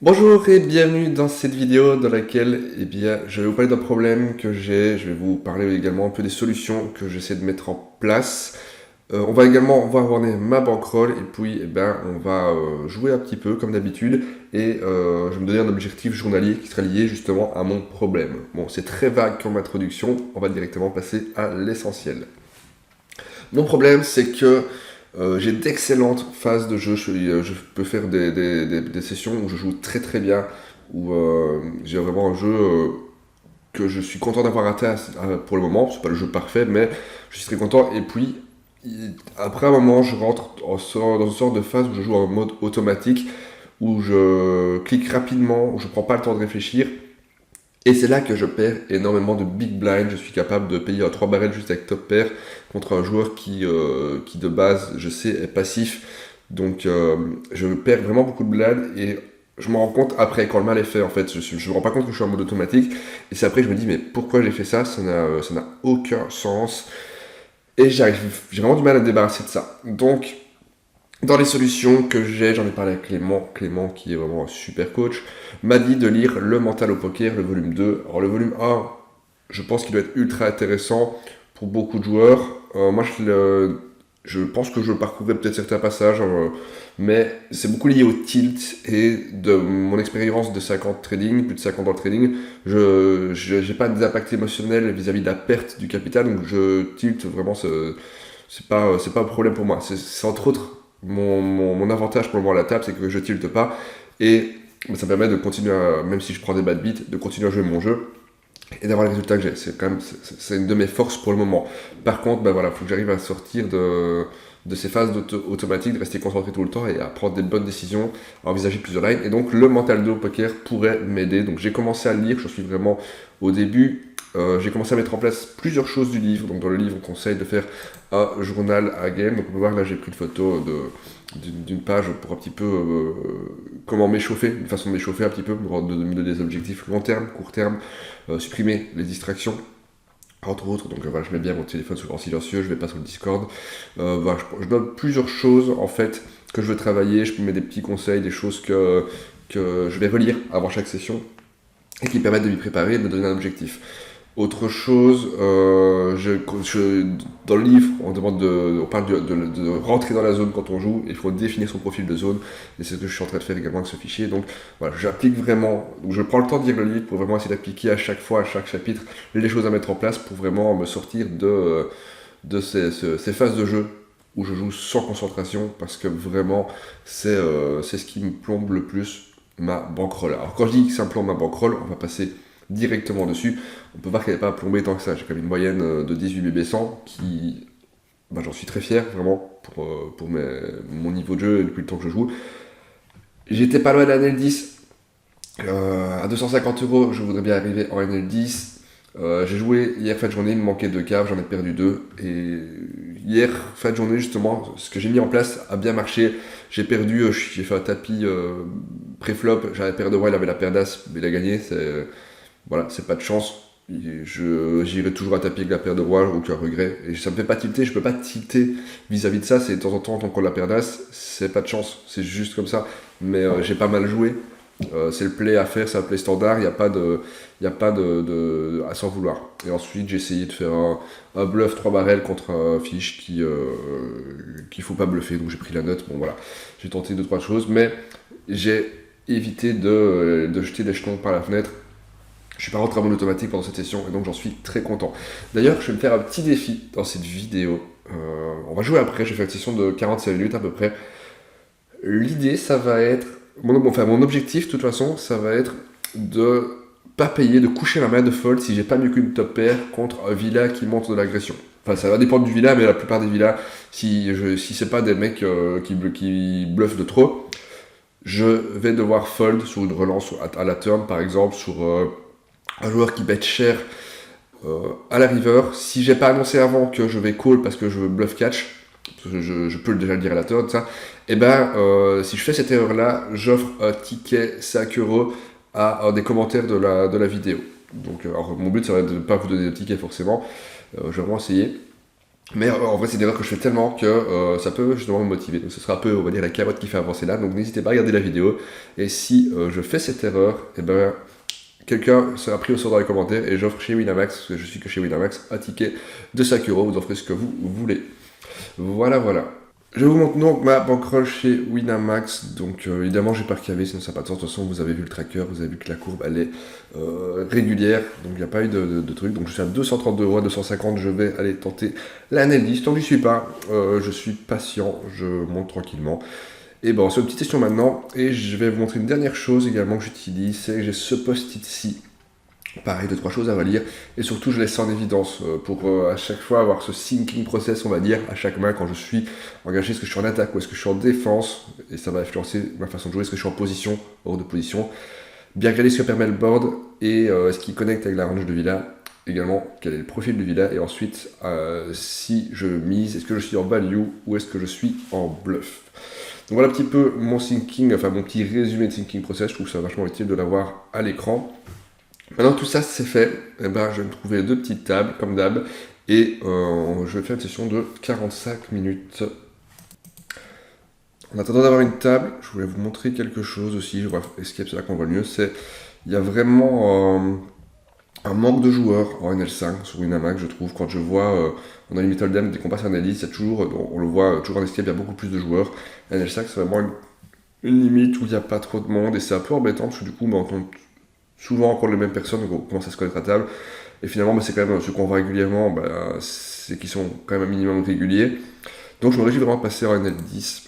Bonjour et bienvenue dans cette vidéo dans laquelle je vais vous parler d'un problème que j'ai, je vais vous parler également un peu des solutions que j'essaie de mettre en place. On va aborder ma bankroll et puis on va jouer un petit peu comme d'habitude et je vais me donner un objectif journalier qui sera lié justement à mon problème. Bon, c'est très vague comme introduction, on va directement passer à l'essentiel. Mon problème, c'est que j'ai d'excellentes phases de jeu. Je peux faire des sessions où je joue très très bien, où j'ai vraiment un jeu que je suis content d'avoir atteint pour le moment. C'est pas le jeu parfait, mais je suis très content. Et puis, après un moment, je rentre dans une sorte de phase où je joue en mode automatique, où je clique rapidement, où je prends pas le temps de réfléchir. Et c'est là que je perds énormément de big blind. Je suis capable de payer 3 barrels juste avec top pair contre un joueur qui de base, je sais, est passif. Donc je perds vraiment beaucoup de blind et je me rends compte après, quand le mal est fait en fait. Je me rends pas compte que je suis en mode automatique. Et c'est après que je me dis, mais pourquoi j'ai fait ça? Ça n'a aucun sens. Et j'ai vraiment du mal à me débarrasser de ça. Donc, dans les solutions que j'ai, j'en ai parlé avec Clément qui est vraiment un super coach, m'a dit de lire Le Mental au Poker, le volume 2. Alors le volume 1, je pense qu'il doit être ultra intéressant pour beaucoup de joueurs. Je pense que je parcourrai peut-être certains passages, mais c'est beaucoup lié au tilt et de mon expérience de 50 trading, plus de 50 ans de trading, je n'ai pas d'impact émotionnel vis-à-vis de la perte du capital, donc je tilt vraiment, c'est pas un problème pour moi. C'est entre autres mon avantage pour le moment à la table, c'est que je tilte pas et ça me permet de continuer, même si je prends des bad beats, de continuer à jouer mon jeu et d'avoir les résultats que j'ai. C'est une de mes forces pour le moment. Par contre, faut que j'arrive à sortir de ces phases automatique, de rester concentré tout le temps et à prendre des bonnes décisions, à envisager plusieurs lines. Et donc, le mental de poker pourrait m'aider. Donc, j'ai commencé à le lire, je suis vraiment au début. J'ai commencé à mettre en place plusieurs choses du livre. Donc, dans le livre, on conseille de faire un journal à game. Donc, on peut voir là, j'ai pris une photo d'une page pour un petit peu comment m'échauffer, une façon de m'échauffer un petit peu, pour de me donner des objectifs long terme, court terme, supprimer les distractions entre autres. Donc voilà, je mets bien mon téléphone en silencieux, je vais pas sur le Discord. Je donne plusieurs choses en fait que je veux travailler, je mets des petits conseils, des choses que je vais relire avant chaque session et qui permettent de m'y préparer et de me donner un objectif. Autre chose, dans le livre, on parle de rentrer dans la zone quand on joue, il faut définir son profil de zone, et c'est ce que je suis en train de faire également avec ce fichier. Donc voilà, j'applique vraiment, je prends le temps de lire le livre pour vraiment essayer d'appliquer à chaque fois, à chaque chapitre, les choses à mettre en place pour vraiment me sortir de ces phases de jeu où je joue sans concentration, parce que vraiment, c'est ce qui me plombe le plus ma bankroll. Alors quand je dis que ça me plombe ma bankroll, on va passer directement dessus. On peut voir qu'elle n'est pas plombée tant que ça. J'ai quand même une moyenne de 18 BB100 qui, j'en suis très fier vraiment pour mon niveau de jeu depuis le temps que je joue. J'étais pas loin de la NL10. À 250 €, je voudrais bien arriver en NL10. J'ai joué hier fin de journée, il me manquait 2 caves, j'en ai perdu 2. Et hier fin de journée, justement, ce que j'ai mis en place a bien marché. J'ai perdu, j'ai fait un tapis pré-flop, j'avais paire de roi, il avait la paire d'as, mais il a gagné. Voilà, c'est pas de chance. J'irai toujours à tapis avec la paire de rois, aucun regret. Et ça me fait pas tilter, je peux pas tilter vis-à-vis de ça. C'est de temps en temps, tant qu'on la paire d'as, c'est pas de chance, c'est juste comme ça. Mais j'ai pas mal joué. C'est le play à faire, c'est un play standard, il n'y a pas à s'en vouloir. Et ensuite, j'ai essayé de faire un bluff 3 barrels contre un fiche qu'il faut pas bluffer. Donc j'ai pris la note. Bon voilà, j'ai tenté 2-3 choses, mais j'ai évité de jeter les jetons par la fenêtre. Je suis pas rentré en mode automatique pendant cette session et donc j'en suis très content. D'ailleurs, je vais me faire un petit défi dans cette vidéo. On va jouer après, je vais faire une session de 45 minutes à peu près. L'idée, ça va être... mon objectif, de toute façon, ça va être de pas payer, de coucher la main de fold si j'ai pas mieux qu'une top pair contre un villa qui monte de l'agression. Enfin, ça va dépendre du villa, mais la plupart des villas, si c'est pas des mecs qui bluffent de trop, je vais devoir fold sur une relance à la turn, par exemple, sur... un joueur qui bet cher à la river. Si j'ai pas annoncé avant que je vais call parce que je veux bluff catch, je peux déjà le dire à la turn, ça, et si je fais cette erreur là, j'offre un ticket 5 € à un des commentaires de la vidéo. Donc alors, mon but ça va être de ne pas vous donner de ticket forcément, je vais vraiment essayer. Mais en vrai, c'est une erreur que je fais tellement que ça peut justement me motiver. Donc ce sera un peu, on va dire, la carotte qui fait avancer là. Donc n'hésitez pas à regarder la vidéo. Et si je fais cette erreur, et ben quelqu'un sera pris au sort dans les commentaires et j'offre chez Winamax, parce que je suis que chez Winamax, un ticket de 5€. Vous offrez ce que vous voulez. Voilà, voilà. Je vous montre donc ma bankroll chez Winamax. Donc évidemment, j'ai pas recavé, sinon ça n'a pas de sens. De toute façon, vous avez vu le tracker, vous avez vu que la courbe elle est régulière, donc il n'y a pas eu de truc. Donc je suis à 232€, à 250, je vais aller tenter la NL10. Tant que j'y suis pas, je suis patient, je monte tranquillement. Et bon, c'est une petite session maintenant, et je vais vous montrer une dernière chose également que j'utilise, c'est que j'ai ce post-it-ci. Pareil, deux, trois choses à relire, et surtout je laisse ça en évidence pour à chaque fois avoir ce thinking process, on va dire, à chaque main quand je suis engagé, est-ce que je suis en attaque ou est-ce que je suis en défense, et ça va influencer ma façon de jouer, est-ce que je suis en position, hors de position, bien regarder ce que permet le board et ce qui connecte avec la range de villa, également quel est le profil de villa, et ensuite si je mise, est-ce que je suis en value ou est-ce que je suis en bluff. Donc voilà un petit peu mon thinking, enfin mon petit résumé de thinking process, je trouve ça vachement utile de l'avoir à l'écran. Maintenant que tout ça c'est fait, eh ben, je vais me trouver deux petites tables, comme d'hab, et je vais faire une session de 45 minutes. En attendant d'avoir une table, je voulais vous montrer quelque chose aussi, je vois Escape, c'est là qu'on voit le mieux, c'est il y a vraiment un manque de joueurs en NL5 sur Winamax, je trouve. Quand je vois en Unlimited Dam, dès qu'on passe en NL10, il y a toujours, on le voit toujours en Escape, il y a beaucoup plus de joueurs. NL5, c'est vraiment une limite où il n'y a pas trop de monde, et c'est un peu embêtant, parce que du coup, on tombe souvent encore les mêmes personnes, donc on commence à se connaître à table. Et finalement, c'est quand même ceux qu'on voit régulièrement, c'est qui sont quand même un minimum réguliers. Donc je me réjouis vraiment de passer en NL10.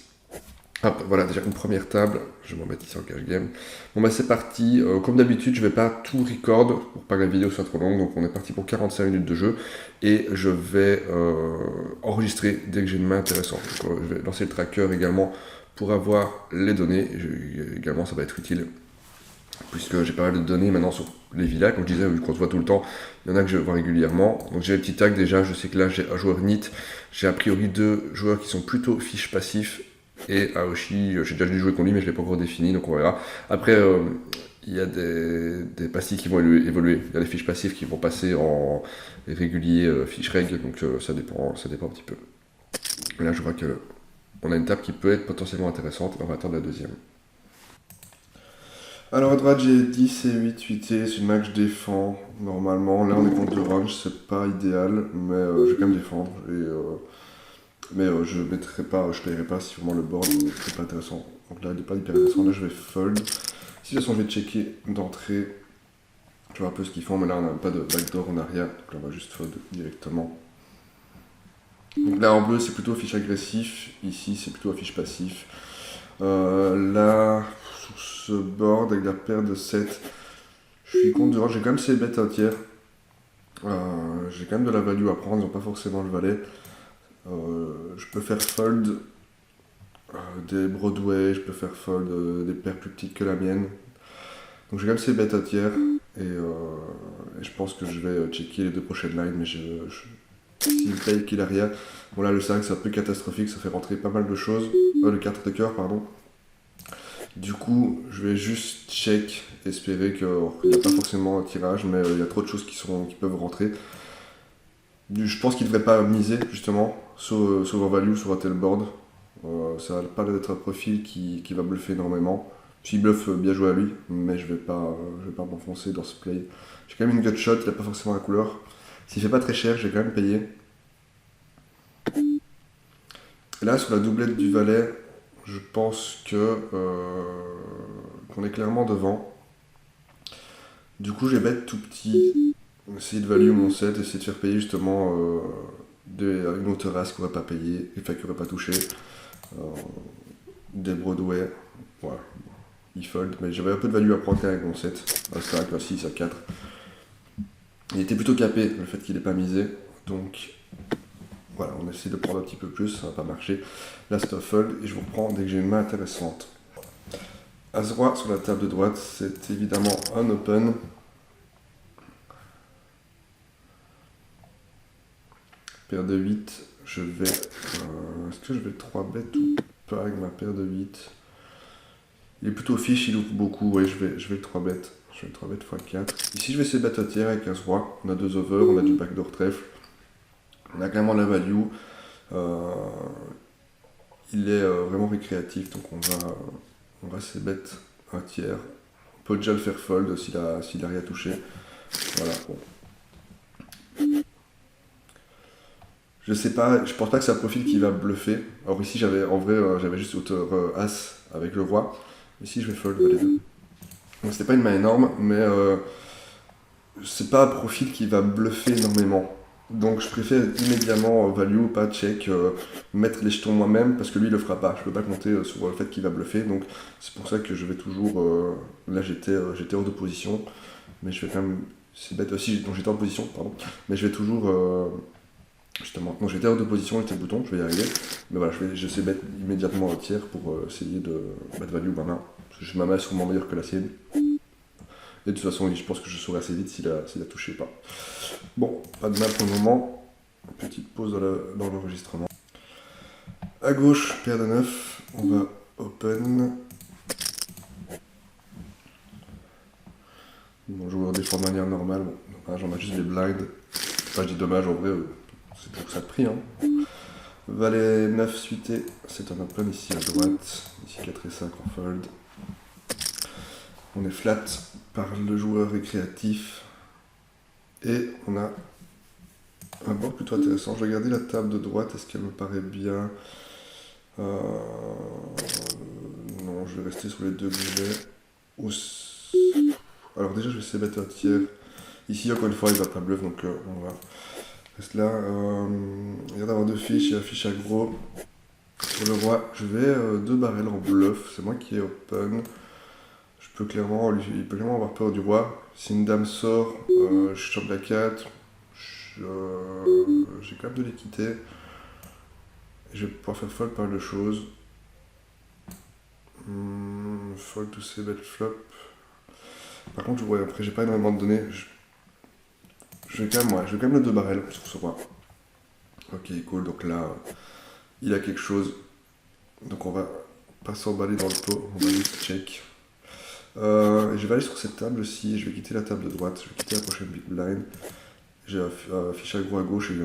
Hop, voilà, déjà une première table. Je vais m'en mettre ici en cash game. Bon, bah c'est parti. Comme d'habitude, je vais pas tout record pour pas que la vidéo soit trop longue. Donc on est parti pour 45 minutes de jeu. Et je vais enregistrer dès que j'ai une main intéressante. Donc, je vais lancer le tracker également pour avoir les données. Également, ça va être utile puisque j'ai pas mal de données maintenant sur les villas, comme je disais, vu qu'on se voit tout le temps, il y en a que je vois régulièrement. Donc j'ai les petits tags déjà, je sais que là j'ai un joueur NIT, j'ai a priori deux joueurs qui sont plutôt fiches passifs, et Aoshi, j'ai déjà dû jouer contre lui, mais je ne l'ai pas encore défini, donc on verra. Après, il y a des passifs qui vont évoluer, il y a des fiches passives qui vont passer en régulier, fiches règles, donc ça dépend un petit peu. Là je vois qu'on a une table qui peut être potentiellement intéressante, on va attendre la deuxième. Alors à droite j'ai 10 et 8 8 c'est une main que je défends normalement. Là on est contre 2 range, c'est pas idéal, mais je vais quand même défendre. Mais je mettrai pas, je payerai pas si vraiment le board n'est pas intéressant. Donc là il n'est pas hyper intéressant, là je vais fold. Si de toute façon je vais checker d'entrée, je vois un peu ce qu'ils font, mais là on n'a pas de backdoor en arrière, donc là on va juste fold directement. Donc là en bleu c'est plutôt affiche agressif, ici c'est plutôt affiche passif. Là, sur ce board avec la paire de 7, je suis contre dehors, j'ai quand même ces bêtes un tiers. J'ai quand même de la value à prendre, ils n'ont pas forcément le valet. Je peux faire fold des Broadway, je peux faire fold des paires plus petites que la mienne. Donc j'ai quand même ces bêtes à tiers. Et je pense que je vais checker les deux prochaines lines, mais s'il me paye qu'il a rien. Bon là le 5 c'est un peu catastrophique, ça fait rentrer pas mal de choses. Le 4 de cœur, pardon. Du coup, je vais juste check, espérer qu'il n'y a pas forcément un tirage, mais il y a trop de choses qui peuvent rentrer. Je pense qu'il ne devrait pas miser, justement, sur un value, sur un tel board. Ça n'a pas l'air d'être un profil qui va bluffer énormément. S'il bluffe, bien joué à lui, mais je vais pas m'enfoncer dans ce play. J'ai quand même une gut shot, il n'a pas forcément la couleur. S'il fait pas très cher, j'ai quand même payé. Et là, sur la doublette du valet, je pense qu'on est clairement devant. Du coup, je vais mettre tout petit, essayer de value mon set, essayer de faire payer justement une autre race qui n'aurait pas payé, enfin qui n'aurait pas touché. Des Broadway, voilà. Il fold, mais j'avais un peu de value à prendre avec mon set. Un 5, un 6, un 4. Il était plutôt capé, le fait qu'il n'ait pas misé. Donc voilà, on essaie de prendre un petit peu plus, ça n'a pas marché. Là c'est un fold et je vous reprends dès que j'ai une main intéressante. As-roi sur la table de droite, c'est évidemment un open. Paire de 8, je vais... est-ce que je vais 3 bêtes ou pas avec ma paire de 8? Il est plutôt fiche, il ouvre beaucoup, ouais, je vais le 3 bêtes. Je vais le 3 bêtes x4. Ici je vais essayer de battre un tiers avec As-roi. On a 2 over, on a du backdoor trèfle. On a clairement la value. Il est vraiment récréatif, donc on va se bet un tiers. On peut déjà le faire fold s'il a rien touché. Voilà, bon. Je sais pas, je pense pas que c'est un profil qui va bluffer. Alors ici, j'avais juste hauteur As avec le roi. Ici, je vais fold les deux. Donc c'était pas une main énorme, mais c'est pas un profil qui va bluffer énormément. Donc je préfère immédiatement value, pas check, mettre les jetons moi-même, parce que lui il le fera pas. Je peux pas compter sur le fait qu'il va bluffer, donc c'est pour ça que je vais toujours... là j'étais hors de position, mais je vais quand même... C'est bête aussi, donc j'étais en position, pardon. Mais je vais toujours... justement, non j'étais hors de position avec le bouton, je vais y arriver. Mais voilà, je sais mettre immédiatement un tiers pour essayer de mettre value ma main. Parce que ma main est sûrement meilleure que la sienne. Et de toute façon, je pense que je saurai assez vite s'il a touché ou pas. Bon, pas de main pour le moment. Petite pause dans l'enregistrement. À gauche, paire de 9. On va open. Bon, joueur défend de manière normale. Bon, dommage, on a juste les blinds. Enfin, je dis dommage, en vrai, c'est pour ça de prix. Hein. Valet 9 suité. C'est un open ici à droite. Ici 4 et 5 en fold. On est flat par le joueur récréatif. Et on a un board plutôt intéressant. Je vais regarder la table de droite. Est-ce qu'elle me paraît bien Non, je vais rester sur les deux gouverts. Alors déjà, je vais essayer de mettre un tiers. Ici, encore une fois, il va pas bluff, donc on va rester là. Il y a d'avoir deux fiches. Il y a la fiche aggro. Pour le roi, je vais deux barrels en bluff. C'est moi qui ai open. Il peut clairement avoir peur du roi. Si une dame sort, je chope la 4. J'ai quand même de l'équité. Je vais pouvoir faire fold pas mal de choses. Fold tous ces belles flops. Par contre, après, j'ai pas énormément de données. Je vais quand même le 2 barrels sur ce roi. Ok, cool. Donc là, il a quelque chose. Donc on va pas s'emballer dans le pot. On va juste check. Je vais aller sur cette table aussi. Je vais quitter la table de droite. Je vais quitter la prochaine big blind. J'ai un fiche aggro à gauche et il y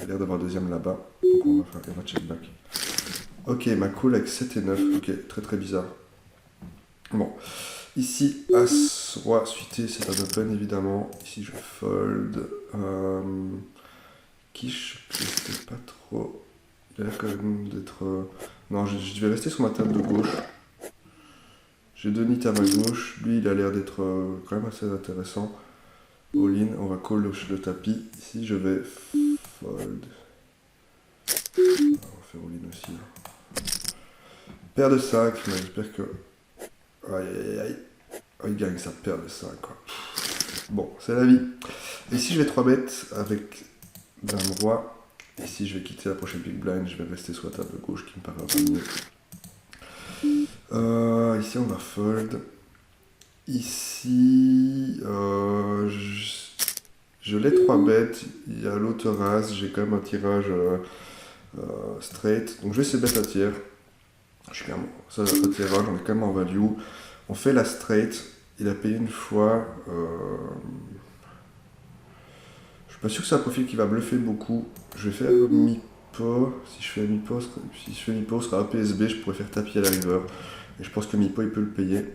a l'air d'avoir deuxième là-bas. Donc on va check back. Ok, ma call avec 7 et 9. Ok, très très bizarre. Bon. Ici, As, Roi, suité, c'est un open évidemment. Ici, je fold. Quiche, je sais pas trop. Il a l'air quand même d'être. Non, je vais rester sur ma table de gauche. J'ai deux nits à ma gauche. Lui, il a l'air d'être quand même assez intéressant. All-in, on va call le tapis. Ici, je vais fold. On va faire all-in aussi. Paire de 5, mais j'espère que. Aïe aïe aïe. Oh, il gagne sa paire de 5 quoi. Bon, c'est la vie. Ici, je vais 3 bêtes avec dame roi. Ici, je vais quitter la prochaine big blind. Je vais rester sur la table gauche qui me paraît un peu mieux. Ici, on va fold. Ici, je l'ai 3 bêtes. Il y a l'autre as. J'ai quand même un tirage straight. Donc, je vais essayer de bet à tiers. Je suis quand même. Ça, un tirage, on est quand même en value. On fait la straight. Il a payé une fois. Je suis pas sûr que c'est un profil qui va bluffer beaucoup. Je vais faire mi-pot. Si je fais mi-pot, ce sera un PSB. Je pourrais faire tapis à la river. Et je pense que mi-pot, il peut le payer.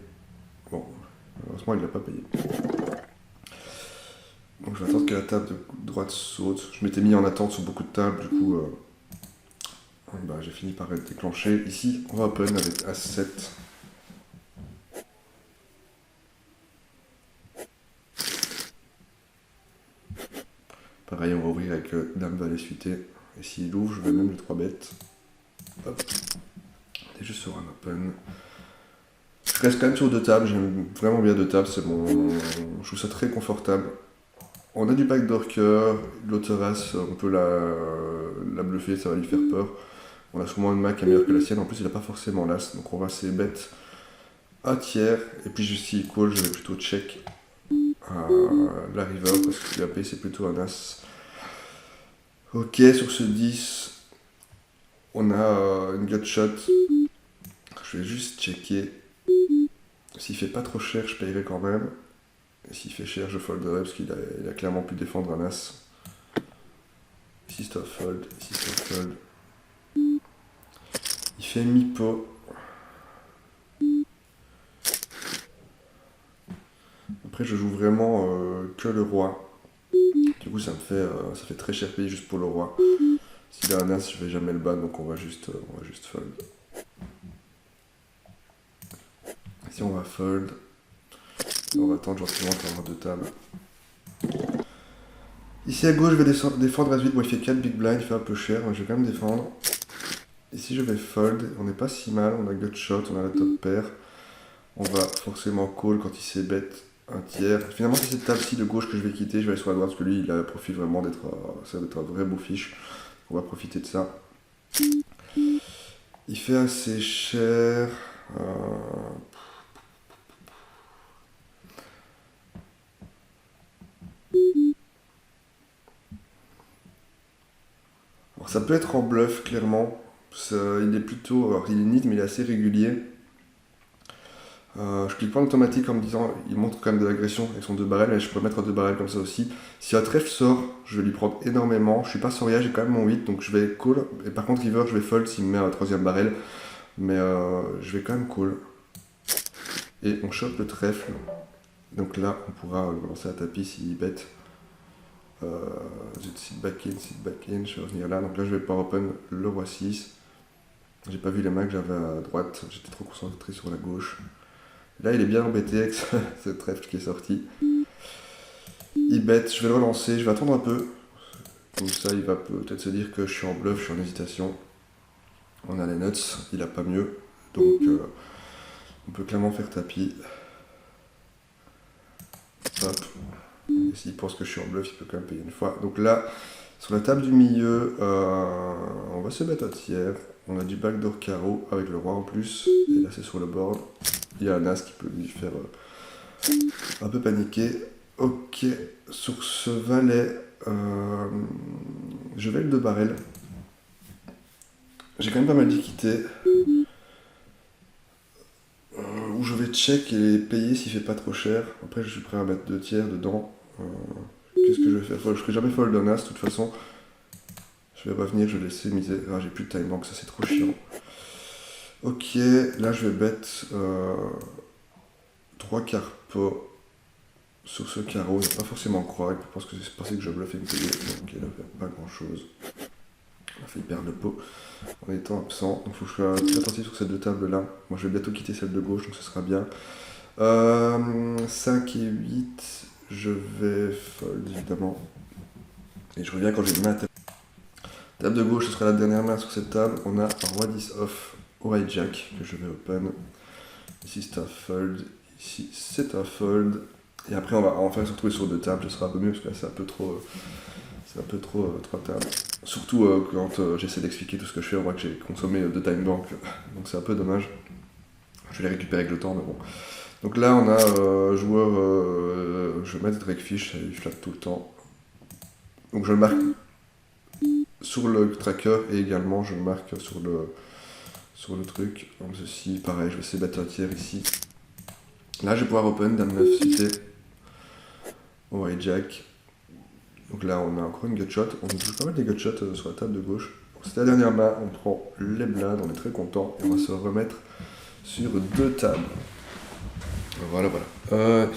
Bon, heureusement, il l'a pas payé. Donc je vais attendre que la table de droite saute. Je m'étais mis en attente sur beaucoup de tables. Du coup, j'ai fini par être déclenché. Ici, on va open avec As7. Pareil, on va ouvrir avec Dame Valet suité. Et s'il ouvre, je vais même les 3 bêtes. Hop. Et je sur un open. Je reste quand même sur 2 tables. J'aime vraiment bien 2 tables. Je trouve ça très confortable. On a du backdoor cœur. L'autre as, on peut la bluffer, ça va lui faire peur. On a sûrement une main qui est meilleure que la sienne. En plus, il n'a pas forcément l'as. Donc on va essayer bête un tiers. Et puis, juste si call, je vais plutôt check la river parce que la paye c'est plutôt un as. Ok, sur ce 10, on a une gut shot. Je vais juste checker. S'il fait pas trop cher, je payerai quand même. Et s'il fait cher, je folderai parce qu'il a clairement pu défendre un as. Ici c'est un fold, ici c'est un fold. Il fait mi-pot. Après je joue vraiment que le roi. Du coup ça fait très cher payé juste pour le roi. S'il a un as, je vais jamais le battre, donc on va juste fold. Ici on va fold. On va attendre gentiment pour deux tables. Ici à gauche je vais défendre As-8. Bon il fait 4 big blind, il fait un peu cher, mais je vais quand même défendre. Ici je vais fold, on n'est pas si mal, on a gut shot, on a la top pair. On va forcément call quand il s'est bet un tiers. Finalement c'est cette table-ci de gauche que je vais quitter, je vais aller sur la droite parce que lui il a profite vraiment d'être un vrai beau fiche. On va profiter de ça. Il fait assez cher. Alors ça peut être en bluff clairement. Il est plutôt, alors il est neat mais il est assez régulier. Je clique pas en automatique en me disant il montre quand même de l'agression avec son 2 barrels, mais je peux mettre 2 barrels comme ça aussi. Si un trèfle sort, je vais lui prendre énormément. Je suis pas Soria, j'ai quand même mon 8, donc je vais call. Et par contre river, je vais fold s'il me met un 3ème barrel. Mais je vais quand même call. Et on chope le trèfle. Donc là, on pourra le lancer à tapis s'il bet. Sit back in, je vais revenir là. Donc là, je vais power open le roi 6. J'ai pas vu les mains que j'avais à droite, j'étais trop concentré sur la gauche. Là, il est bien embêté avec ce trèfle qui est sorti. Il bet, je vais le relancer, je vais attendre un peu. Comme ça, il va peut-être se dire que je suis en bluff, je suis en hésitation. On a les nuts, il a pas mieux. Donc, on peut clairement faire tapis. Hop. Et s'il pense que je suis en bluff, il peut quand même payer une fois. Donc là, sur la table du milieu, on va se mettre un tiers. On a du backdoor carreau avec le roi en plus. Et là, c'est sur le board. Il y a un as qui peut lui faire un peu paniquer. Ok, sur ce valet, je vais le 2 barrel. J'ai quand même pas mal d'équité. Où je vais check et payer s'il fait pas trop cher. Après, je suis prêt à mettre 2 tiers dedans. Qu'est-ce que je vais faire? Je ferai jamais fold un as de toute façon. Je vais revenir, je vais laisser miser. Ah, j'ai plus de time bank, ça c'est trop chiant. Ok, là je vais bet 3 quarts pot sur ce carreau. Il ne va pas forcément croire, il peut penser que c'est pensé que je bluffe et me payer. Donc il a fait pas grand chose. On a fait perdre le pot en étant absent. Donc il faut que je sois très attentif sur ces deux tables là. Moi je vais bientôt quitter celle de gauche, donc ce sera bien. 5 et 8, je vais fold évidemment. Et je reviens quand j'ai mis ma table. Table de gauche, ce sera la dernière main sur cette table. On a un roi 10 off au hijack que je vais open. Ici c'est un fold, ici c'est un fold. Et après on va enfin se retrouver sur 2 tables, ce sera un peu mieux parce que là c'est un peu trop. C'est un peu trop 3 tables. Surtout quand j'essaie d'expliquer tout ce que je fais, on voit que j'ai consommé 2 time bank. Donc c'est un peu dommage. Je vais les récupérer avec le temps, mais bon. Donc là on a joueur. Je vais mettre Drakefish, il flatte tout le temps. Donc je le marque sur le tracker et également je le marque sur le truc. Comme ceci, pareil, je vais essayer de battre un tiers ici. Là je vais pouvoir open, dame 9 cité. Au hijack. Donc là on a encore une gutshot. On joue pas mal des gutshots sur la table de gauche. C'était la dernière main, on prend les blindes, on est très content et on va se remettre sur 2 tables. Voilà, voilà.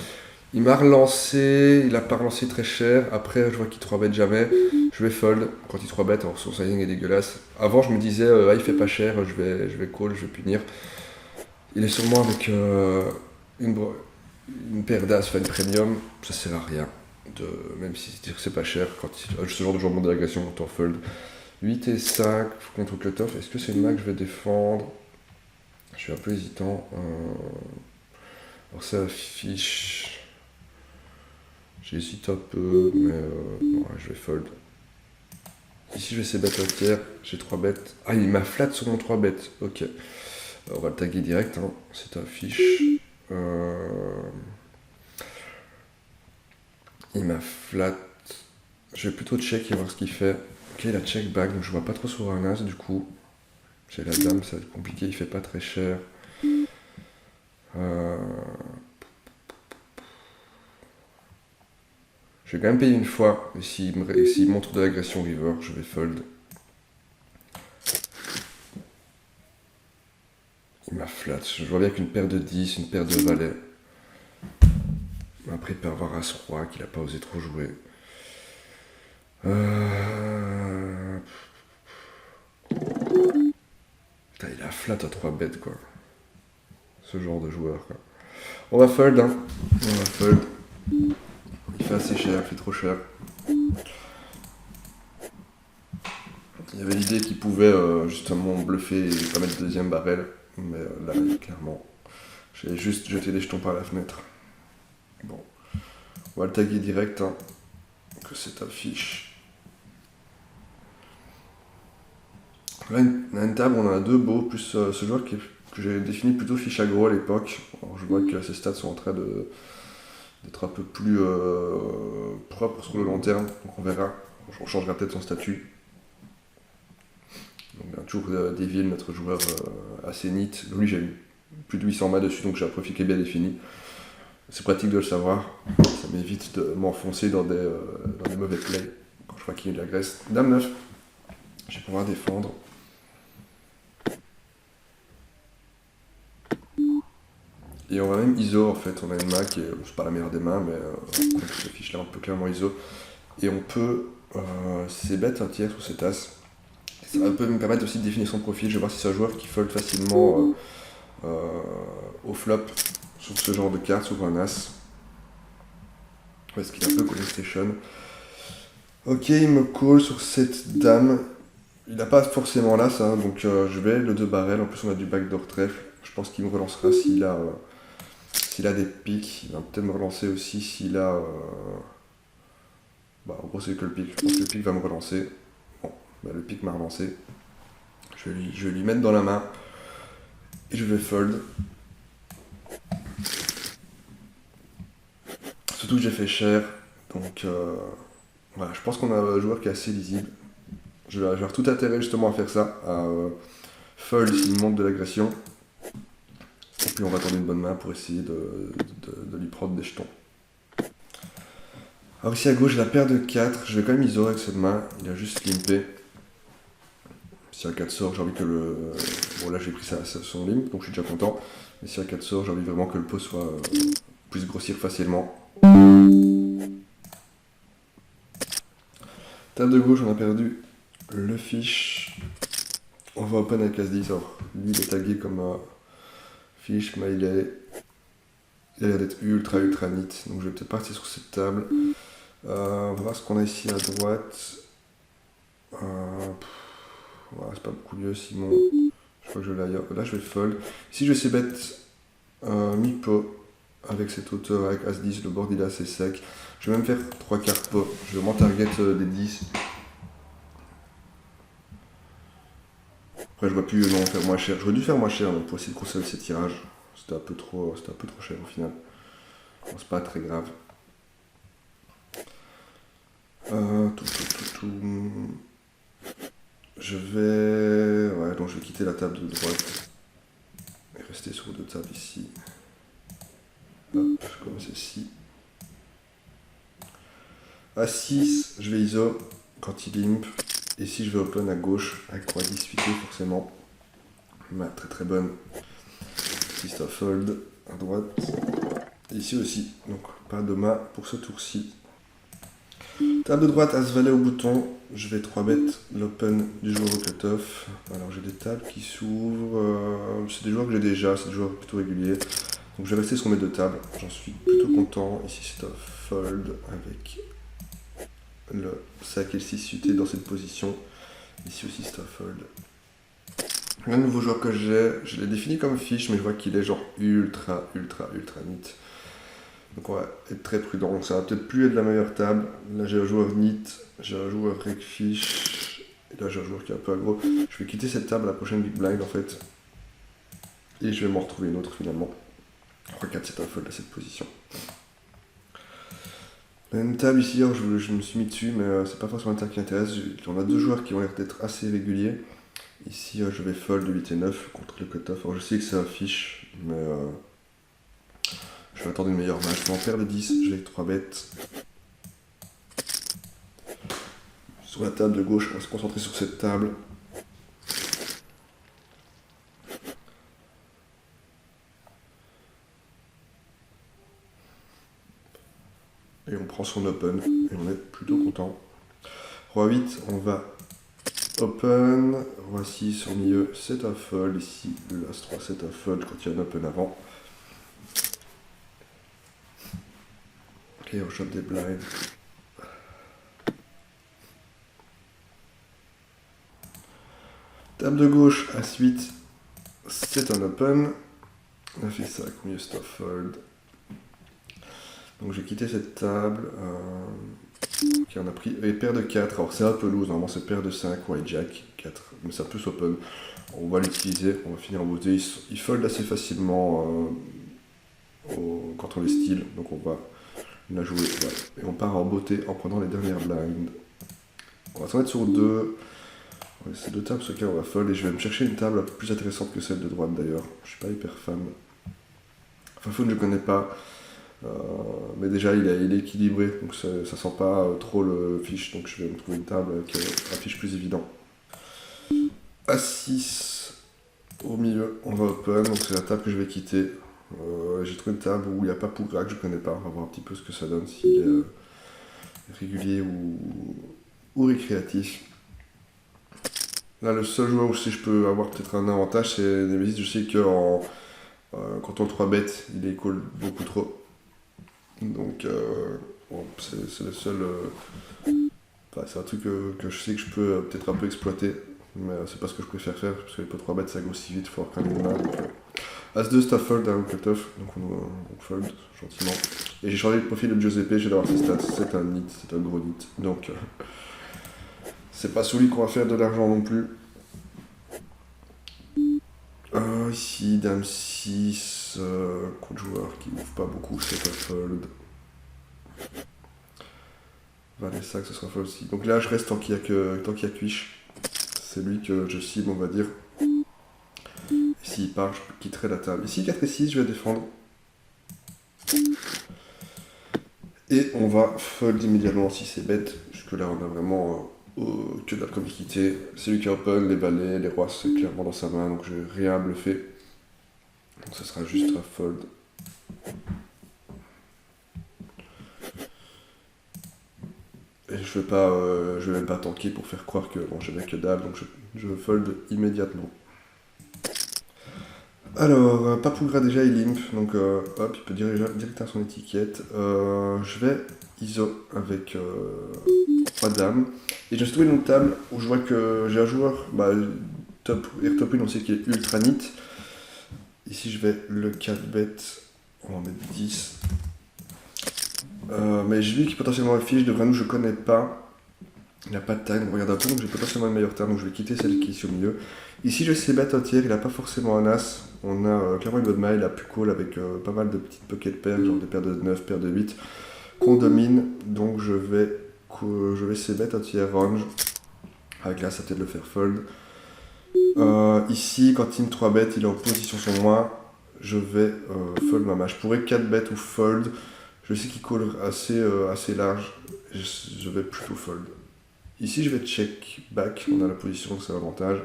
Il m'a relancé, il a pas relancé très cher. Après, je vois qu'il 3-bet jamais. Je vais fold quand il 3-bet. Alors, son sizing est dégueulasse. Avant, je me disais, ah, il fait pas cher, je vais call, je vais punir. Il est sûrement avec une paire d'as, enfin une premium. Ça sert à rien. Même si c'est pas cher, quand ce genre de joueur de l'agression quand on fold. 8 et 5 contre cutoff. Est-ce que c'est une main que je vais défendre? Je suis un peu hésitant. Alors, ça affiche. J'hésite un peu, mais ouais, je vais fold. Ici, je vais essayer de battre un tiers. J'ai 3 bêtes. Ah, il m'a flat sur mon 3 bêtes. Ok. On va le taguer direct. Hein. C'est un fiche. Il m'a flat. Je vais plutôt check et voir ce qu'il fait. Ok, il a check back, donc je vois pas trop sur un as du coup. J'ai la dame, ça va être compliqué. Il fait pas très cher. Je vais quand même payer une fois, et s'il montre de l'agression river, je vais fold. Il m'a flat. Je vois bien qu'une paire de 10, une paire de valets. Après, il peut avoir As-Roi qu'il a pas osé trop jouer. Putain, il a flat à 3 bêtes, quoi. Ce genre de joueur, quoi. On va fold, hein. On va fold. Il fait assez cher, il fait trop cher. Il y avait l'idée qu'il pouvait justement bluffer et pas mettre deuxième barrel. Mais là, clairement, j'ai juste jeté des jetons par la fenêtre. Bon. On va le taguer direct, hein. Que c'est affiche. Là, une table, on en a deux beaux, plus ce joueur que j'ai défini plutôt fiche aggro à l'époque. Alors, je vois que ses stats sont en train d'être un peu plus propres sur le long terme, donc on verra. On changera peut-être son statut. Donc, il y a toujours Devil, notre joueur assez neat. Lui, j'ai plus de 800 mâts dessus, donc j'ai un profil qui est bien défini. C'est pratique de le savoir. Ça m'évite de m'enfoncer dans des mauvais plays quand je vois qu'il y a de la graisse. Dame 9. Je vais pouvoir défendre. Et on va même ISO en fait. On a une main qui est, c'est pas la meilleure des mains, mais cette fiche là on peut clairement ISO. Et on peut c'est bête un tiers sous cette as. Ça peut me permettre aussi de définir son profil. Je vais voir si c'est un joueur qui fold facilement au flop sur ce genre de carte, sur un as. Parce qu'il est un peu collé station. Ok, il me call sur cette dame. Il n'a pas forcément l'as, hein, donc je vais le 2 barrel. En plus, on a du backdoor trèfle. Je pense qu'il me relancera s'il a des pics. Il va peut-être me relancer aussi s'il a. Bah, en gros, c'est que le pic. Je pense que le pic va me relancer. Bon, bah, le pic m'a relancé. Je vais lui mettre dans la main. Et je vais fold. Surtout que j'ai fait cher. Donc, voilà, je pense qu'on a un joueur qui est assez lisible. Je vais avoir tout intérêt justement à faire ça, à fold s'il monte de l'agression. Et puis on va tendre une bonne main pour essayer de lui prendre des jetons. Alors ici à gauche, j'ai la paire de 4. Je vais quand même ISO avec cette main. Il a juste limpé. Si à 4 sorts, j'ai envie que le... Bon là j'ai pris son limp, donc je suis déjà content. Mais si à 4 sorts, j'ai envie vraiment que le pot puisse grossir facilement. Table de gauche, on a perdu le fiche. On va open avec As-10. Alors lui il est tagué comme fiche, mais il a l'air d'être ultra neat. Donc je vais peut-être partir sur cette table. On va voir ce qu'on a ici à droite. Ouais, c'est pas beaucoup mieux, Simon. Je crois que je vais ailleurs. Là, je vais fold. Ici, je vais essayer bet mi-pot avec cette hauteur, avec As-10. Le board il est assez sec. Je vais même faire 3 cartes pot. Je vais vraiment target des 10. Après, je vois plus non faire moins cher. J'aurais dû faire moins cher donc, pour essayer de conserver ces tirages. C'était un peu trop cher au final. Bon, c'est pas très grave. Je vais... Ouais, donc je vais quitter la table de droite et rester sur deux tables ici. Hop, comme ceci. À 6, je vais ISO quand il limp. Et si je vais open à gauche avec 3-10 suité forcément. Ma très bonne. Ici fold à droite. Et ici aussi, donc pas de main pour ce tour-ci. Table de droite, As-Valet au bouton. Je vais 3 bet l'open du joueur au cutoff. Alors j'ai des tables qui s'ouvrent. C'est des joueurs que j'ai déjà, c'est des joueurs plutôt réguliers. Donc je vais rester sur mes deux tables. J'en suis plutôt content. Ici c'est un fold avec le 5 et le 6 suités dans cette position. Ici aussi c'est un fold. Un nouveau joueur que j'ai, je l'ai défini comme fiche, mais je vois qu'il est genre ultra neat. Donc on va être très prudent. Donc ça va peut-être plus être la meilleure table. Là j'ai un joueur neat, j'ai un joueur reg fiche, et là j'ai un joueur qui est un peu aggro. Je vais quitter cette table à la prochaine big blind en fait. Et je vais m'en retrouver une autre finalement. 3-4 c'est un fold à cette position. Une table ici, alors je me suis mis dessus, mais c'est pas forcément une table qui intéresse. On a deux joueurs qui ont l'air d'être assez réguliers. Ici je vais fold de 8 et 9 contre le cutoff. Alors je sais que c'est un fiche, mais je vais attendre une meilleure main. Je vais en perdre 10, je vais avec 3 bêtes. sur la table de gauche, on va se concentrer sur cette table. Et on prend son open, et on est plutôt content. Roi 8, on va open. Roi 6 au milieu, c'est un fold. Ici, le As 3, c'est un fold quand il y a un open avant. Ok, on chope des blinds. Table de gauche, As 8, c'est un open. On a fait ça, au milieu, c'est un fold. Donc j'ai quitté cette table. Ok, on a pris paire de 4. Alors c'est un peu loose, normalement c'est paire de 5, white jack, 4. Mais ça peut s'open. On va l'utiliser, on va finir en beauté. Il fold assez facilement quand on les style. Donc on va la jouer. Ouais. Et on part en beauté en prenant les dernières blinds. On va s'en mettre sur 2. Ouais, c'est 2 tables sur lesquelles on va fold. Et je vais me chercher une table un peu plus intéressante que celle de droite d'ailleurs. Je suis pas hyper fan. Enfin, Foon, je connais pas. Mais déjà il est équilibré, donc ça sent pas trop le fiche, donc je vais me trouver une table qui a un fiche plus évident. A6 au milieu, on va open, donc c'est la table que je vais quitter. J'ai trouvé une table où il n'y a pas Pougra que je connais pas, on va voir un petit peu ce que ça donne, s'il est régulier ou récréatif. Là le seul joueur où je peux avoir peut-être un avantage c'est Nemesis, je sais que quand on 3 bet il est call beaucoup trop. Donc, bon, c'est le seul. Enfin, c'est un truc que je sais que je peux peut-être un peu exploiter, mais c'est pas ce que je préfère faire, parce que les pots 3 bêtes ça grossit vite, il faut reprendre une main. As2, c'est un fold, un cut-off, donc on fold gentiment. Et j'ai changé le profil de Giuseppe, j'ai d'avoir ses stats, c'est un nit, c'est un gros nit. Donc, c'est pas celui qu'on va faire de l'argent non plus. Ici, Dame 6, contre joueur qui ouvre pas beaucoup, c'est un fold. Valet 5, ce sera fold aussi. Donc là, je reste tant qu'il y a quiche. C'est lui que je cible, on va dire. Et s'il part, je quitterai la table. Ici, 4 et 6, je vais défendre. Et on va fold immédiatement si c'est bête. Jusque là, on a vraiment que de la comiquité. C'est lui qui open, les valets, les rois, c'est clairement dans sa main, donc je n'ai rien à bluffer. Donc ce sera juste un fold. Et je vais même pas tanker pour faire croire que bon, je n'ai que dalle, donc je fold immédiatement. Alors, Papougra déjà il limp, donc hop, il peut directement son étiquette. Je vais ISO avec 3 dames. Et je me suis trouvé une table où je vois que j'ai un joueur, top 1, on sait qu'il est ultra nit. Ici je vais le 4 bet, on va en mettre 10. Mais j'ai vu qu'il potentiellement affiche de Vranou, je connais pas. Il n'a pas de taille, donc regarde un peu, donc j'ai potentiellement une meilleure turn, donc je vais quitter celle qui est ici au milieu. Ici je sais bet un tiers, il n'a pas forcément un as. On a clairement une bonne maille, il a plus call avec pas mal de petites pocket pairs, genre des paires de 9, paires de 8, qu'on domine, donc je vais c'est bet un tiers range. Avec là, ça peut-être le faire fold. Ici, quand il me 3 bet, il est en position sur moi, je vais fold ma main. Je pourrais 4 bet ou fold. Je sais qu'il call assez large, je vais plutôt fold. Ici, je vais check back, on a la position, c'est l'avantage.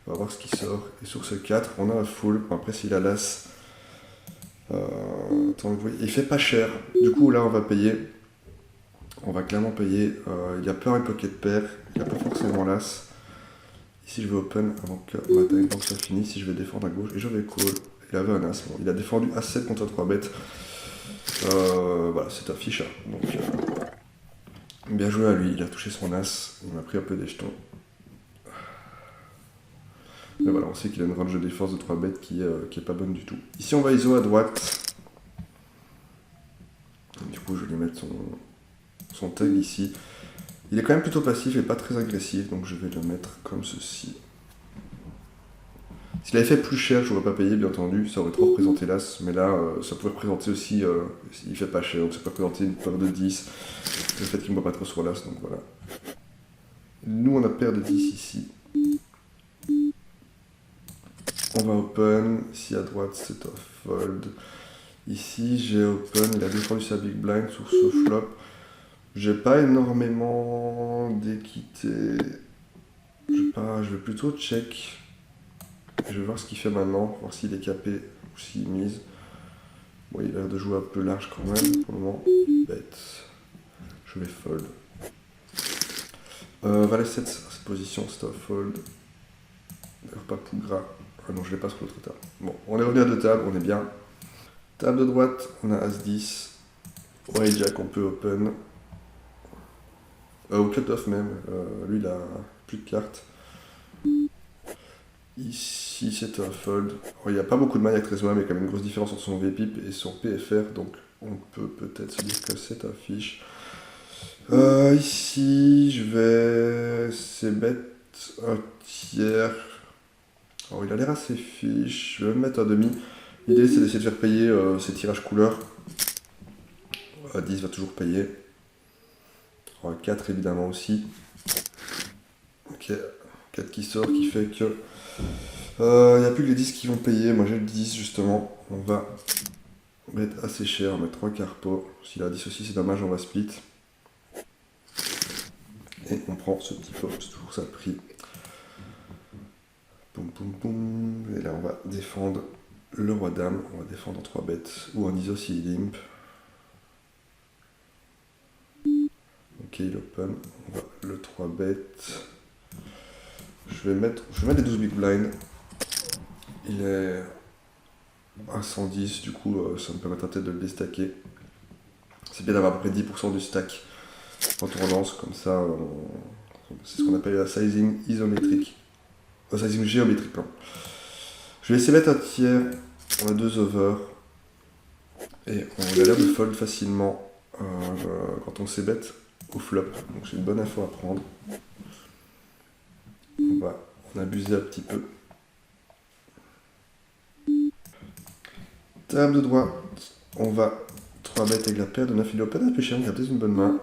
On va voir ce qui sort. Et sur ce 4, on a un full. Après, s'il a l'as, il fait pas cher. Du coup, là, on va payer. On va clairement payer. Il y a peur et pocket pair. Il n'y a pas forcément l'as. Ici, je vais open avant que ma time bank soit finie. Si je vais défendre à gauche, et je vais call. Il avait un as. Bon, il a défendu A7 contre 3 bêtes. Voilà, c'est un ficha. Donc, bien joué à lui. Il a touché son as. Il m'a pris un peu des jetons. Mais voilà, on sait qu'il a une range de défense de 3 bêtes qui est pas bonne du tout. Ici, on va ISO à droite. Du coup, je vais lui mettre son tag ici. Il est quand même plutôt passif et pas très agressif, donc je vais le mettre comme ceci. S'il avait fait plus cher, je n'aurais pas payé, bien entendu, ça aurait trop représenté l'as, mais là, ça pouvait représenter aussi, il fait pas cher, donc ça peut représenter une paire de 10, le fait qu'il ne voit pas trop sur l'as, donc voilà. Nous, on a paire de 10 ici. On va open, ici à droite c'est un fold. Ici j'ai open, il a défendu sa big blind sur ce flop. J'ai pas énormément d'équité. Je vais plutôt check. Je vais voir ce qu'il fait maintenant, voir s'il est capé ou s'il mise. Bon, il a l'air de jouer un peu large quand même pour le moment. Bête. Je vais fold. Valet 7, cette position, c'est un fold. D'ailleurs, pas pour gras. Ah non, je l'ai pas sur l'autre table. Bon, on est revenu à deux tables, on est bien. Table de droite, on a As-10. Au hijack, on peut open. Au cut-off même. Lui, il a plus de cartes. Ici, c'est un fold. Il n'y a pas beaucoup de mailles avec 13 mais il y a quand même une grosse différence entre son VPIP et son PFR, donc on peut peut-être se dire que c'est un fiche. Ici, je vais... C'est bête, un tiers. Alors, il a l'air assez fiche. Je vais me mettre un demi. L'idée, c'est d'essayer de faire payer ses tirages couleurs. 10 va toujours payer. 4 évidemment aussi. Ok, 4 qui sort, qui fait que... Il n'y a plus que les 10 qui vont payer. Moi j'ai le 10 justement. On va mettre assez cher, on va mettre 3 quarts pot. S'il a 10 aussi, c'est dommage, on va split. Et on prend ce petit pot, c'est toujours ça le prix. Boum boum boum. Et là on va défendre le roi dame. On va défendre en 3 bêtes. Ou en ISO s'il limp. Ok, il open. On va le 3 bêtes. Je vais mettre les 12 big blind. Il est à 110, du coup ça me permettra peut-être de le déstacker. C'est bien d'avoir à peu près 10% du stack quand on relance, comme ça, c'est ce qu'on appelle la sizing isométrique. Sizing géométrique, pardon. Je vais essayer de mettre un tiers, on a 2 over, et on a l'air de fold facilement quand on c-bet au flop, donc c'est une bonne info à prendre. On va en abuser un petit peu. Table de droite, on va 3 bêtes avec la paire de 9, il est open un peu cher, il a peut-être une bonne main.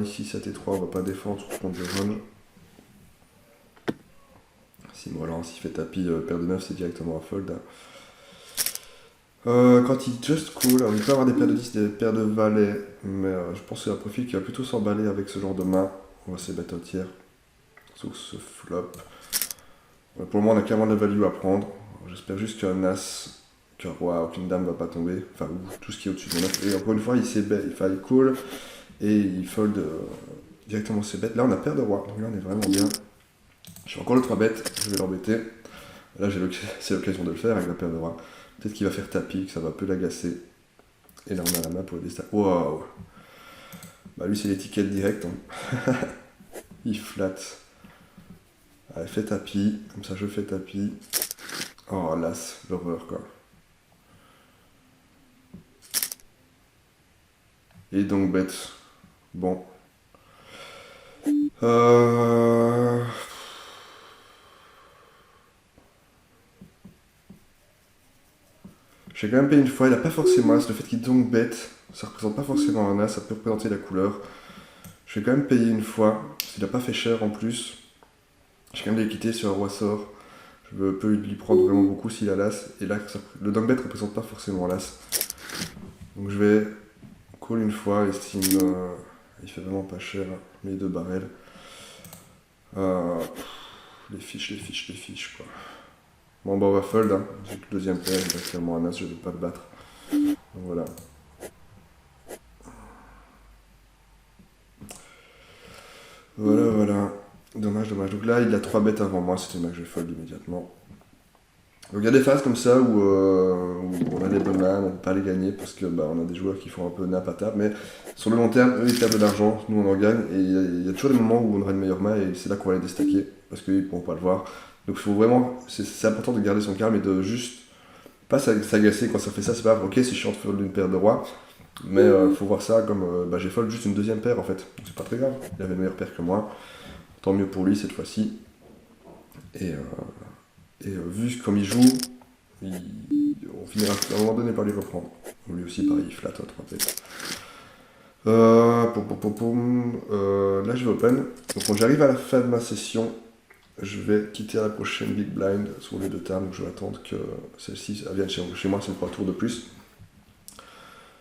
Ici 7 et 3, on va pas défendre contre le range. Si me relance, il fait tapis, paire de 9, c'est directement un fold. Quand il just call, alors il peut avoir des paires de 10, des paires de valets, mais je pense que c'est un profil qui va plutôt s'emballer avec ce genre de main. On va se bet au tiers, sur ce flop. Pour le moment, on a clairement de la value à prendre. J'espère juste qu'un as, qu'un roi, aucune dame va pas tomber, enfin, ou tout ce qui est au-dessus de mon 9. Et encore une fois, il call et il fold directement ses bêtes. Là, on a paire de roi, donc là, on est vraiment bien. Je fais encore le 3 bêtes, je vais l'embêter. Là, c'est l'occasion de le faire avec la paire de roi. Peut-être qu'il va faire tapis, que ça va un peu l'agacer. Et là, on a la main pour le déstack. Waouh! Bah, lui, c'est l'étiquette directe. Hein. Il flatte. Allez, fait tapis. Comme ça, je fais tapis. Oh, l'as, l'horreur, quoi. Et donc, bête. Bon. J'ai quand même payé une fois, il n'a pas forcément as. Le fait qu'il donc bête, ça représente pas forcément un as, ça peut représenter la couleur. Je vais quand même payer une fois, il n'a pas fait cher en plus. J'ai quand même de l'équité sur un roi sort. Je peux lui prendre vraiment beaucoup s'il a l'as. Et là, le donk bet représente pas forcément l'as. Donc je vais call une fois, estime. Il fait vraiment pas cher, mes 2 barrels. Les fiches, quoi. Bon, bah, on va fold, hein. J'ai que le deuxième paire, il a clairement un as, je ne vais pas le battre. Donc voilà. Voilà. Dommage. Donc là, il a 3 bêtes avant moi, c'était là que je vais fold immédiatement. Donc il y a des phases comme ça où on a des bonnes mains, on peut pas les gagner parce que on a des joueurs qui font un peu nap à table, mais sur le long terme, eux ils perdent de l'argent, nous on en gagne, et il y a toujours des moments où on aura une meilleure main et c'est là qu'on va les déstacker parce qu'ils ne pourront pas le voir. Donc il faut vraiment, c'est important de garder son calme et de juste pas s'agacer quand ça fait ça, c'est pas grave, ok c'est chiant de fold une paire de rois, mais faut voir ça comme j'ai fold juste une deuxième paire en fait, donc c'est pas très grave, il avait une meilleure paire que moi, tant mieux pour lui cette fois-ci. Et vu comme il joue, on finira à un moment donné par lui reprendre. Lui aussi, pareil, il flatte à 3 bêtes. Là, je vais open. Donc, quand j'arrive à la fin de ma session, je vais quitter à la prochaine big blind sur les 2 tables. Donc, je vais attendre que celle-ci vienne chez moi, c'est 3 tours de plus.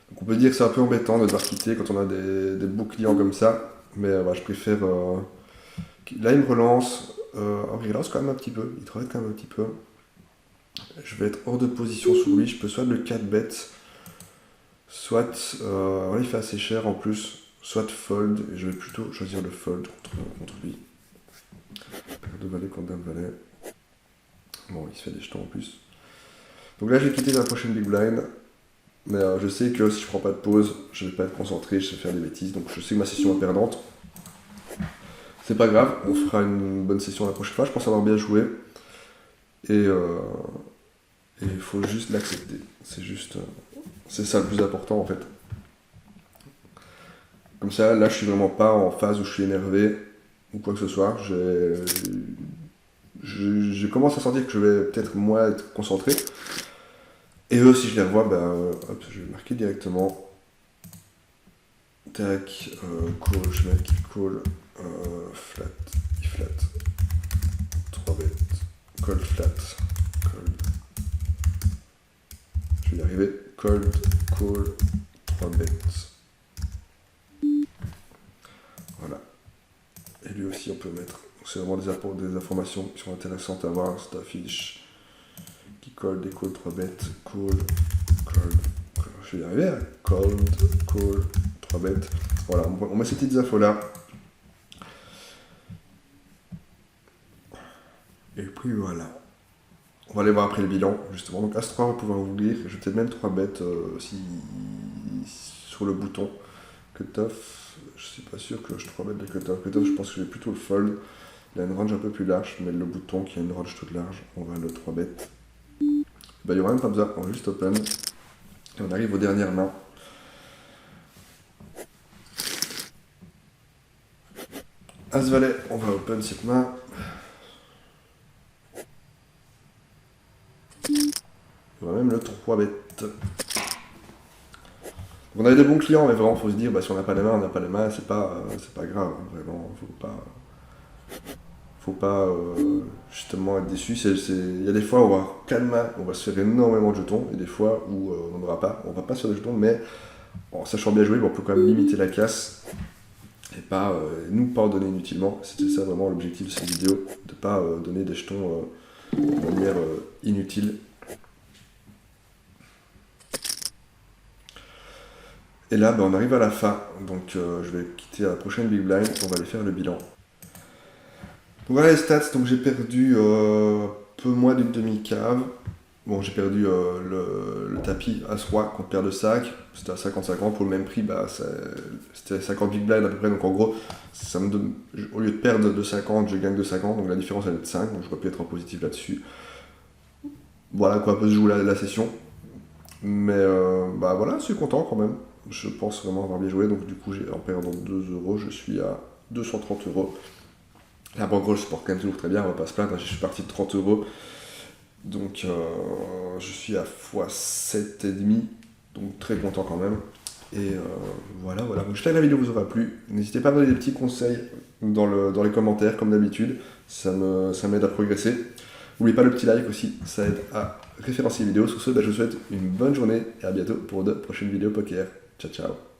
Donc on peut dire que c'est un peu embêtant de devoir quitter quand on a des beaux clients comme ça, mais je préfère... Là il me relance, il relance quand même un petit peu, il travaille quand même un petit peu. Je vais être hors de position sur lui, je peux soit le 4 bet, soit... il fait assez cher en plus, soit fold, et je vais plutôt choisir le fold contre lui. Paire de valet contre dame valet. Bon, il se fait des jetons en plus. Donc là, je vais quitter la prochaine big blind. Mais je sais que si je prends pas de pause, je vais pas être concentré, je vais faire des bêtises. Donc je sais que ma session est perdante. C'est pas grave, on fera une bonne session la prochaine fois. Je pense avoir bien joué. Et il faut juste l'accepter. C'est juste... c'est ça le plus important en fait. Comme ça, là, je suis vraiment pas en phase où je suis énervé ou quoi que ce soit. Je commence à sentir que je vais peut-être moins être concentré. Et eux, si je les revois, hop, je vais marquer directement. Tac, call, je vais mettre call, flat, flat, 3 bêtes, call flat, call. Je vais y arriver, call, call, 3 bêtes. Voilà. Et lui aussi, on peut mettre. C'est vraiment des informations qui sont intéressantes à voir. Cette affiche qui colle des calls 3 bêtes, call, call. Je vais y arriver, hein. Call, call, 3 bêtes. Voilà, on met ces petites infos là. Et puis voilà. On va aller voir après le bilan, justement. Donc As-3 on va pouvoir ouvrir. Je vais peut-être même 3 bêtes sur le bouton. Cutoff, je suis pas sûr que je 3 bêtes de cutoff. Cutoff, je pense que je vais plutôt le fold. Il a une range un peu plus large, mais le bouton qui a une range toute large, on va le 3 bêtes. Il n'y aura même pas besoin, on va juste open. Et on arrive aux dernières mains. As-Valet, on va open cette main. On va même le 3 bêtes. On avait des bons clients, mais vraiment, faut se dire, si on n'a pas les mains, on n'a pas les mains, c'est pas grave. Vraiment, faut pas justement être déçu. Il y a des fois où on va avoir 4 mains, on va se faire énormément de jetons, et des fois où on n'aura pas. On va pas se faire des jetons, mais en sachant bien jouer, on peut quand même limiter la casse et pas nous pas en donner inutilement. C'était ça vraiment l'objectif de cette vidéo, de pas donner des jetons de manière inutile. Et là, on arrive à la fin, donc je vais quitter la prochaine Big Blind, on va aller faire le bilan. Donc voilà les stats, donc j'ai perdu un peu moins d'une demi-cave. Bon, j'ai perdu le tapis As-Roi contre paire de sac, c'était à 50-50, pour le même prix, c'était 50 Big Blind à peu près, donc en gros, ça me donne, au lieu de perdre de 50, je gagne de 50, donc la différence elle est de 5, donc je dois pu être en positif là-dessus. Voilà quoi, peut se jouer la session. Mais voilà, je suis content quand même. Je pense vraiment avoir bien joué, donc du coup, en perdant 2€, je suis à 230€. La bankroll se porte quand même toujours très bien, on va pas se plaindre, je suis parti de 30€. Donc je suis à x7,5, donc très content quand même. Et voilà. Donc, j'espère que la vidéo vous aura plu. N'hésitez pas à me donner des petits conseils dans les commentaires, comme d'habitude. Ça m'aide à progresser. N'oubliez pas le petit like aussi, ça aide à référencer les vidéos. Sur ce, je vous souhaite une bonne journée et à bientôt pour de prochaines vidéos poker. Ciao, ciao.